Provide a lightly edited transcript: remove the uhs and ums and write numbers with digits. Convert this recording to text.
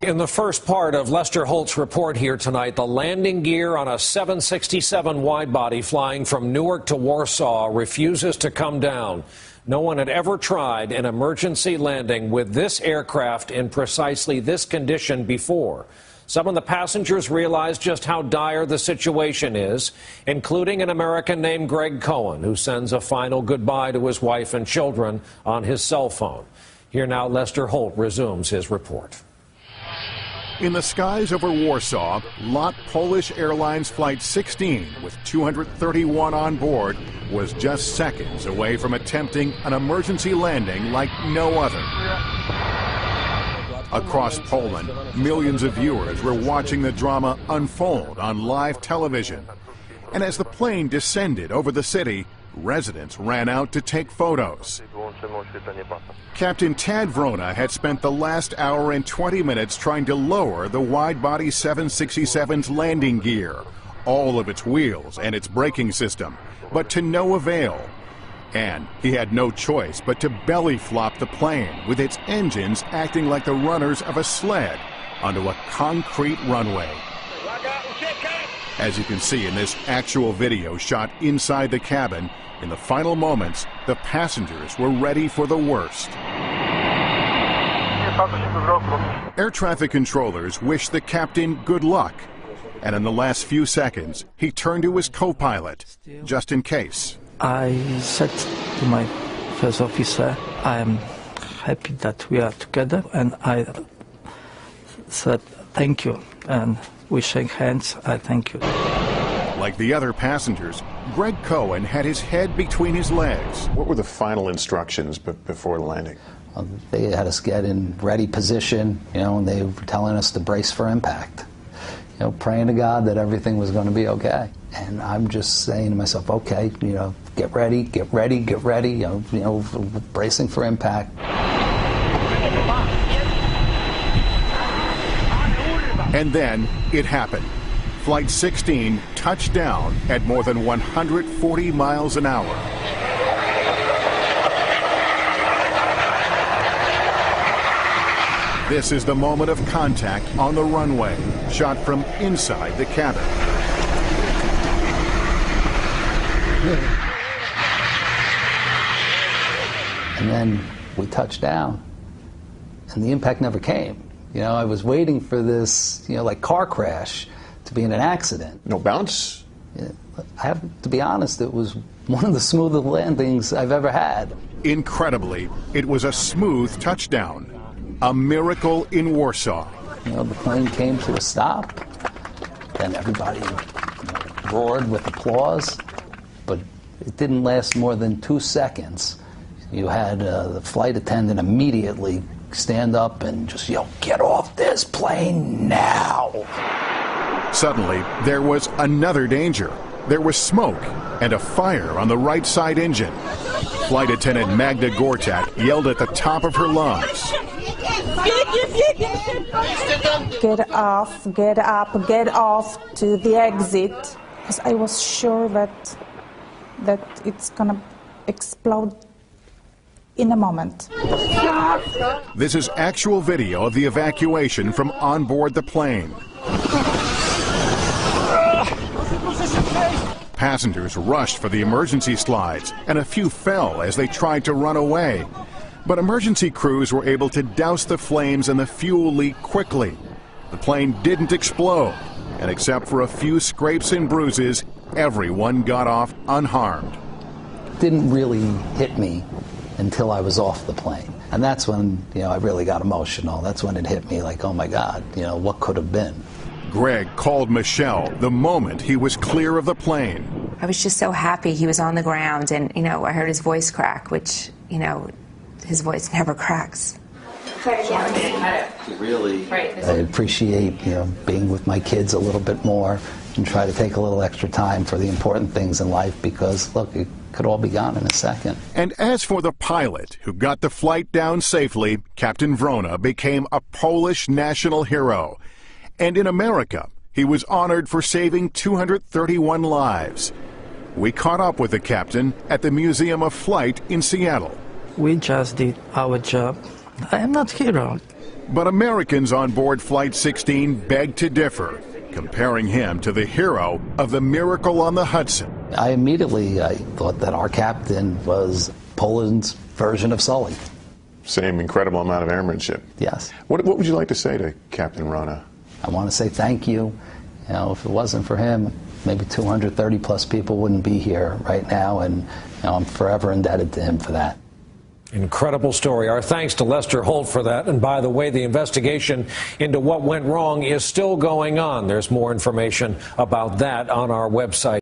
In the first part of Lester Holt's report here tonight, the landing gear on a 767 widebody flying from Newark to Warsaw refuses to come down. No one had ever tried an emergency landing with this aircraft in precisely this condition before. Some of the passengers realized just how dire the situation is, including an American named Greg Cohen, who sends a final goodbye to his wife and children on his cell phone. Here now, Lester Holt resumes his report. In the skies over Warsaw, LOT Polish Airlines Flight 16, with 231 on board, was just seconds away from attempting an emergency landing like no other. Across Poland, millions of viewers were watching the drama unfold on live television. And as the plane descended over the city, residents ran out to take photos. Captain Tad Vrona had spent the last hour and 20 minutes trying to lower the wide-body 767's landing gear, all of its wheels and its braking system, but to no avail. And he had no choice but to belly flop the plane with its engines acting like the runners of a sled onto a concrete runway. As you can see in this actual video shot inside the cabin, in the final moments, the passengers were ready for the worst. Air traffic controllers wished the captain good luck, and in the last few seconds, he turned to his co-pilot, just in case. I said to my first officer, I am happy that we are together, and I said thank you, and we shake hands. I thank you. Like the other passengers, Greg Cohen had his head between his legs. What were the final instructions before the landing? They had us get in ready position, and they were telling us to brace for impact. Praying to God that everything was going to be okay. And I'm just saying to myself, okay, get ready, get ready, get ready, bracing for impact. And then it happened. Flight 16 touched down at more than 140 miles an hour. This is the moment of contact on the runway, shot from inside the cabin. And then we touched down, and the impact never came. I was waiting for this, like car crash to be in an accident. No bounce? I have to be honest, it was one of the smoothest landings I've ever had. Incredibly, it was a smooth touchdown. A miracle in Warsaw. The plane came to a stop, and everybody roared with applause, but it didn't last more than 2 seconds. You had the flight attendant immediately stand up and just yell, "Get off this plane now!" Suddenly, there was another danger. There was smoke and a fire on the right side engine. Flight attendant Magda Gortat yelled at the top of her lungs. Get off, get up, get off to the exit. Because I was sure that it's gonna explode in a moment. This is actual video of the evacuation from on board the plane. Passengers rushed for the emergency slides, and a few fell as they tried to run away. But emergency crews were able to douse the flames and the fuel leak quickly. The plane didn't explode, and except for a few scrapes and bruises, everyone got off unharmed. It didn't really hit me until I was off the plane. And that's when, I really got emotional. That's when it hit me like, oh my God, what could have been? Greg called Michelle the moment he was clear of the plane. I was just so happy he was on the ground, and, I heard his voice crack, which, his voice never cracks. Really, I appreciate, being with my kids a little bit more and try to take a little extra time for the important things in life because, look, it could all be gone in a second. And as for the pilot who got the flight down safely, Captain Vrona became a Polish national hero. And in America, he was honored for saving 231 lives. We caught up with the captain at the Museum of Flight in Seattle. We just did our job. I am not hero. But Americans on board Flight 16 beg to differ, comparing him to the hero of the Miracle on the Hudson. I immediately thought that our captain was Poland's version of Sully. Same incredible amount of airmanship. Yes. What would you like to say to Captain Rona? I want to say thank you. You know, if it wasn't for him, maybe 230 plus people wouldn't be here right now, and I'm forever indebted to him for that. Incredible story. Our thanks to Lester Holt for that. And by the way, the investigation into what went wrong is still going on. There's more information about that on our website.